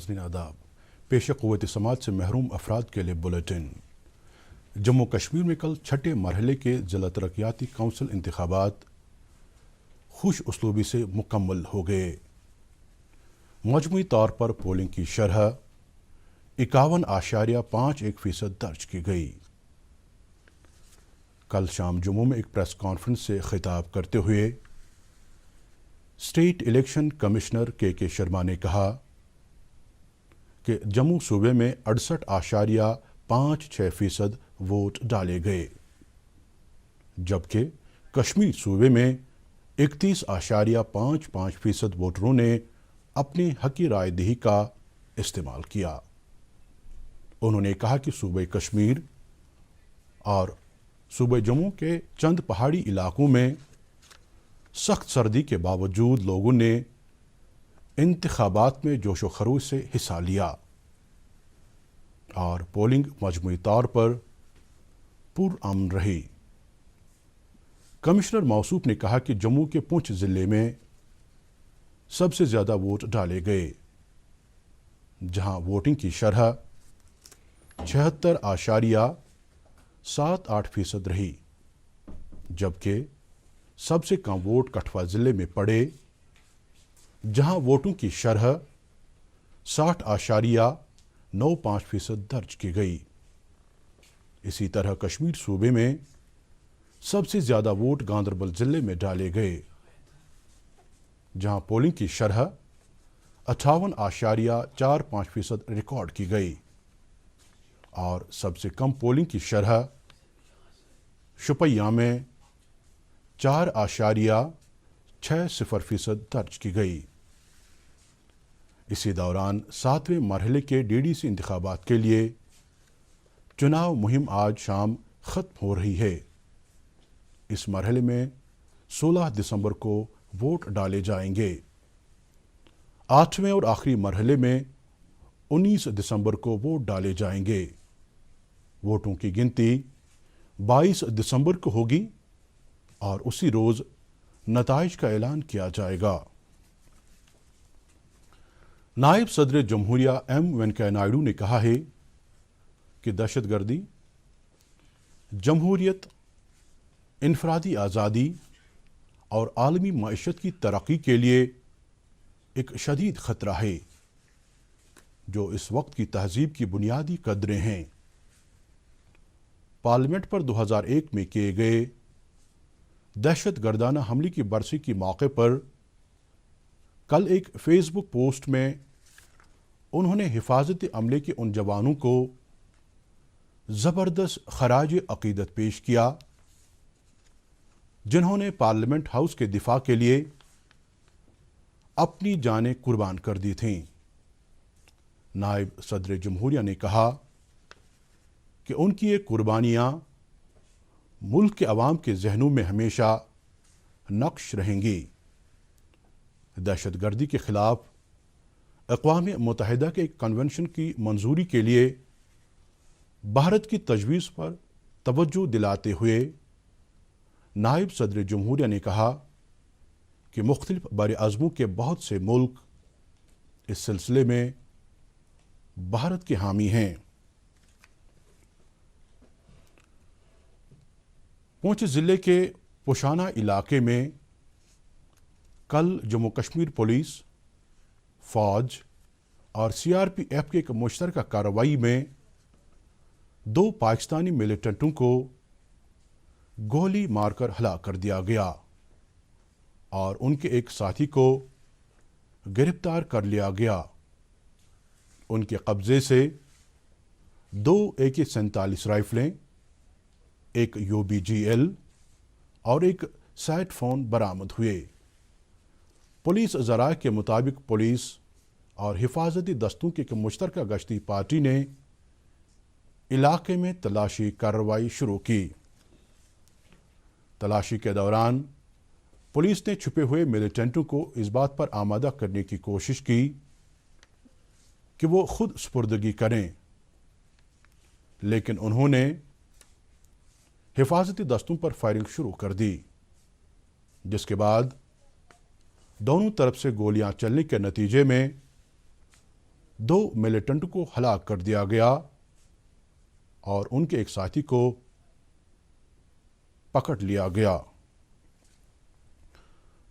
ناظرین آداب، پیش قوت سماعت سے محروم افراد کے لیے بلیٹن۔ جموں کشمیر میں کل چھٹے مرحلے کے ضلع ترقیاتی کونسل انتخابات خوش اسلوبی سے مکمل ہو گئے۔ مجموعی طور پر پولنگ کی شرح 51.51% درج کی گئی۔ کل شام جموں میں ایک پریس کانفرنس سے خطاب کرتے ہوئے اسٹیٹ الیکشن کمشنر کے شرما نے کہا کہ جموں صوبے میں 68.56% ووٹ ڈالے گئے، جبکہ کشمیر صوبے میں 31.55% ووٹروں نے اپنی حقی رائے دہی کا استعمال کیا۔ انہوں نے کہا کہ صوبہ کشمیر اور صوبہ جموں کے چند پہاڑی علاقوں میں سخت سردی کے باوجود لوگوں نے انتخابات میں جوش و خروش سے حصہ لیا اور پولنگ مجموعی طور پر پرامن رہی۔ کمشنر موصوف نے کہا کہ جموں کے پونچھ ضلع میں سب سے زیادہ ووٹ ڈالے گئے، جہاں ووٹنگ کی شرح 76.78% رہی، جبکہ سب سے کم ووٹ کٹھوعہ ضلع میں پڑے، جہاں ووٹوں کی شرح 60.95% درج کی گئی۔ اسی طرح کشمیر صوبے میں سب سے زیادہ ووٹ گاندربل ضلع میں ڈالے گئے، جہاں پولنگ کی شرح 58.45% ریکارڈ کی گئی اور سب سے کم پولنگ کی شرح شوپیاں میں 4.60% درج کی گئی۔ اسی دوران 7ویں مرحلے کے DDC انتخابات کے لیے چناو مہم آج شام ختم ہو رہی ہے۔ اس مرحلے میں 16 دسمبر کو ووٹ ڈالے جائیں گے۔ 8ویں اور آخری مرحلے میں 19 دسمبر کو ووٹ ڈالے جائیں گے۔ ووٹوں کی گنتی 22 دسمبر کو ہوگی اور اسی روز نتائج کا اعلان کیا جائے گا۔ نائب صدر جمہوریہ ایم وینکیا نائیڈو نے کہا ہے کہ دہشت گردی، جمہوریت، انفرادی آزادی اور عالمی معیشت کی ترقی کے لیے ایک شدید خطرہ ہے، جو اس وقت کی تہذیب کی بنیادی قدریں ہیں۔ پارلیمنٹ پر 2001 میں کیے گئے دہشت گردانہ حملے کی برسی کے موقع پر کل ایک فیس بک پوسٹ میں انہوں نے حفاظتی عملے کے ان جوانوں کو زبردست خراج عقیدت پیش کیا جنہوں نے پارلیمنٹ ہاؤس کے دفاع کے لیے اپنی جانیں قربان کر دی تھیں۔ نائب صدر جمہوریہ نے کہا کہ ان کی یہ قربانیاں ملک کے عوام کے ذہنوں میں ہمیشہ نقش رہیں گی۔ دہشت گردی کے خلاف اقوام متحدہ کے ایک کنونشن کی منظوری کے لیے بھارت کی تجویز پر توجہ دلاتے ہوئے نائب صدر جمہوریہ نے کہا کہ مختلف بر اعظموں کے بہت سے ملک اس سلسلے میں بھارت کے حامی ہیں۔ پونچھ ضلع کے پوشانہ علاقے میں کل جموں کشمیر پولیس، فوج اور CRPF کے ایک مشترکہ کارروائی میں 2 پاکستانی ملیٹنٹوں کو گولی مار کر ہلاک کر دیا گیا اور ان کے ایک ساتھی کو گرفتار کر لیا گیا۔ ان کے قبضے سے 2 AK-47 رائفلیں، ایک UBGL اور ایک سیٹ فون برآمد ہوئے۔ پولیس ذرائع کے مطابق پولیس اور حفاظتی دستوں کی ایک مشترکہ گشتی پارٹی نے علاقے میں تلاشی کارروائی شروع کی۔ تلاشی کے دوران پولیس نے چھپے ہوئے ملیٹنٹوں کو اس بات پر آمادہ کرنے کی کوشش کی کہ وہ خود سپردگی کریں، لیکن انہوں نے حفاظتی دستوں پر فائرنگ شروع کر دی، جس کے بعد دونوں طرف سے گولیاں چلنے کے نتیجے میں 2 ملیٹنٹ کو ہلاک کر دیا گیا اور ان کے ایک ساتھی کو پکڑ لیا گیا۔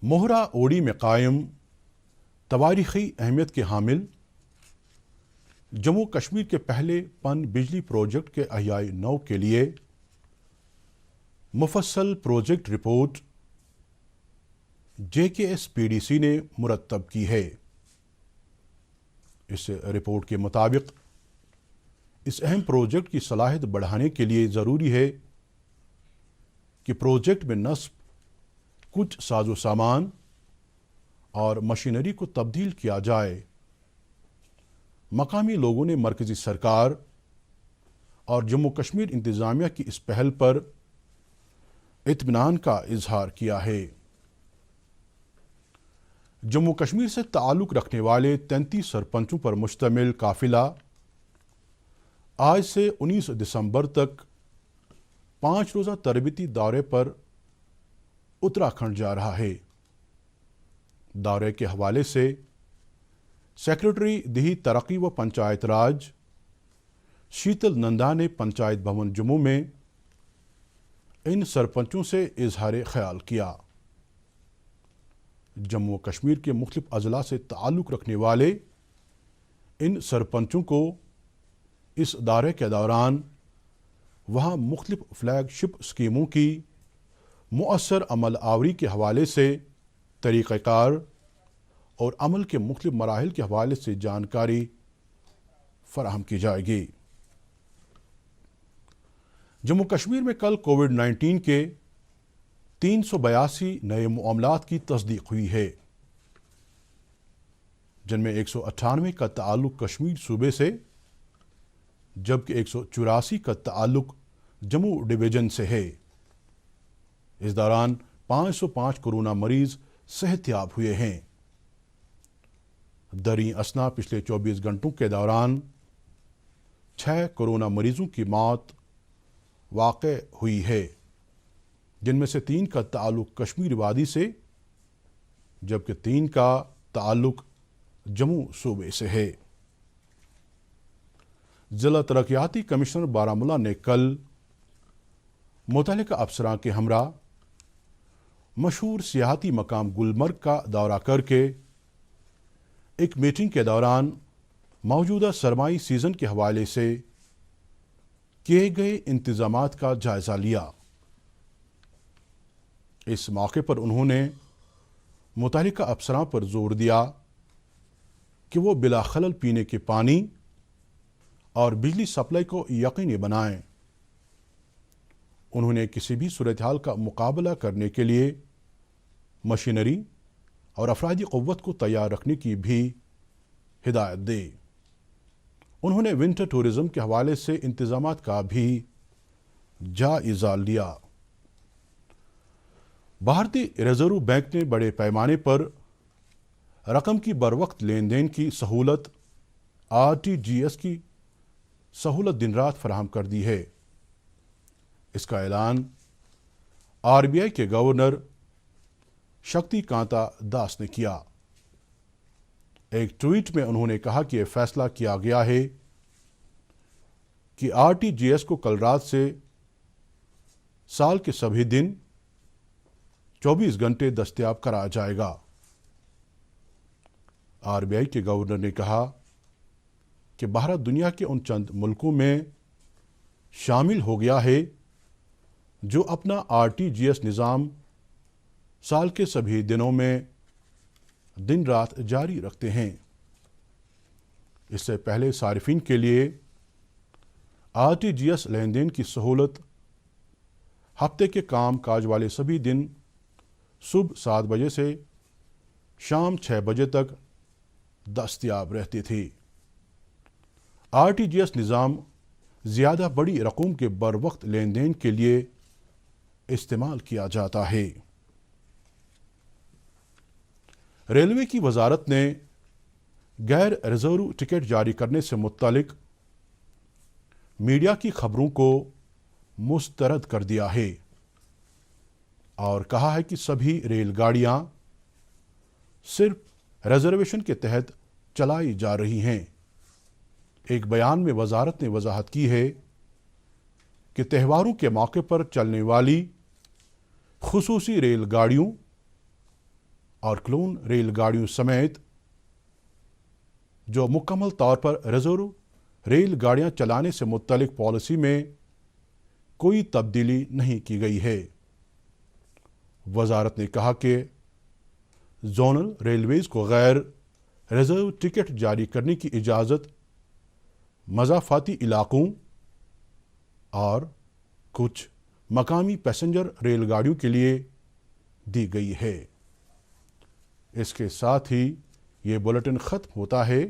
موہرا اوڑی میں قائم تواریخی اہمیت کے حامل جموں کشمیر کے پہلے پن بجلی پروجیکٹ کے احیاء نو کے لیے مفصل پروجیکٹ رپورٹ JKSPDC نے مرتب کی ہے۔ اس رپورٹ کے مطابق اس اہم پروجیکٹ کی صلاحیت بڑھانے کے لیے ضروری ہے کہ پروجیکٹ میں نصب کچھ ساز و سامان اور مشینری کو تبدیل کیا جائے۔ مقامی لوگوں نے مرکزی سرکار اور جموں کشمیر انتظامیہ کی اس پہل پر اطمینان کا اظہار کیا ہے۔ جموں کشمیر سے تعلق رکھنے والے 33 سرپنچوں پر مشتمل قافلہ آج سے 19 دسمبر تک 5 روزہ تربیتی دورے پر اتراکھنڈ جا رہا ہے۔ دورے کے حوالے سے سیکرٹری دیہی ترقی و پنچایت راج شیتل نندا نے پنچایت بھون جموں میں ان سرپنچوں سے اظہار خیال کیا۔ جموں کشمیر کے مختلف اضلاع سے تعلق رکھنے والے ان سرپنچوں کو اس دورے کے دوران وہاں مختلف فلیگ شپ اسکیموں کی مؤثر عمل آوری کے حوالے سے طریقہ کار اور عمل کے مختلف مراحل کے حوالے سے جانکاری فراہم کی جائے گی۔ جموں کشمیر میں کل کووڈ-19 کے 382 نئے معاملات کی تصدیق ہوئی ہے، جن میں 198 کا تعلق کشمیر صوبے سے جبکہ 184 کا تعلق جموں ڈویژن سے ہے۔ اس دوران 505 کورونا مریض صحت یاب ہوئے ہیں۔ دریں اثنا پچھلے 24 گھنٹوں کے دوران 6 کورونا مریضوں کی موت واقع ہوئی ہے، جن میں سے 3 کا تعلق کشمیر وادی سے جبکہ 3 کا تعلق جموں صوبے سے ہے۔ ضلع ترقیاتی کمشنر بارہمولہ نے کل متعلقہ افسران کے ہمراہ مشہور سیاحتی مقام گلمرگ کا دورہ کر کے ایک میٹنگ کے دوران موجودہ سرمائی سیزن کے حوالے سے کیے گئے انتظامات کا جائزہ لیا۔ اس موقع پر انہوں نے متعلقہ افسران پر زور دیا کہ وہ بلا خلل پینے کے پانی اور بجلی سپلائی کو یقینی بنائیں۔ انہوں نے کسی بھی صورتحال کا مقابلہ کرنے کے لیے مشینری اور افرادی قوت کو تیار رکھنے کی بھی ہدایت دی۔ انہوں نے ونٹر ٹورزم کے حوالے سے انتظامات کا بھی جائزہ لیا۔ بھارتی ریزرو بینک نے بڑے پیمانے پر رقم کی بروقت لین دین کی سہولت RTGS کی سہولت دن رات فراہم کر دی ہے۔ اس کا اعلان RBI کے گورنر شکتی کانتا داس نے کیا۔ ایک ٹویٹ میں انہوں نے کہا کہ یہ فیصلہ کیا گیا ہے کہ RTGS کو کل رات سے سال کے سبھی دن 24 گھنٹے دستیاب کرایا جائے گا۔ RBI کے گورنر نے کہا کہ بھارت دنیا کے ان چند ملکوں میں شامل ہو گیا ہے جو اپنا RTGS نظام سال کے سبھی دنوں میں دن رات جاری رکھتے ہیں۔ اس سے پہلے صارفین کے لیے RTGS لین دین کی سہولت ہفتے کے کام کاج والے سبھی دن صبح 7 بجے سے شام 6 بجے تک دستیاب رہتی تھی۔ RTGS نظام زیادہ بڑی رقوم کے بروقت لین دین کے لیے استعمال کیا جاتا ہے۔ ریلوے کی وزارت نے غیر ریزرو ٹکٹ جاری کرنے سے متعلق میڈیا کی خبروں کو مسترد کر دیا ہے اور کہا ہے کہ سبھی ریل گاڑیاں صرف ریزرویشن کے تحت چلائی جا رہی ہیں۔ ایک بیان میں وزارت نے وضاحت کی ہے کہ تہواروں کے موقع پر چلنے والی خصوصی ریل گاڑیوں اور کلون ریل گاڑیوں سمیت جو مکمل طور پر ریزرو ریل گاڑیاں چلانے سے متعلق پالیسی میں کوئی تبدیلی نہیں کی گئی ہے۔ وزارت نے کہا کہ زونل ریلویز کو غیر ریزرو ٹکٹ جاری کرنے کی اجازت مضافاتی علاقوں اور کچھ مقامی پیسنجر ریل گاڑیوں کے لیے دی گئی ہے۔ اس کے ساتھ ہی یہ بلیٹن ختم ہوتا ہے۔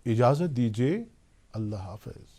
اجازت دیجیے، اللہ حافظ۔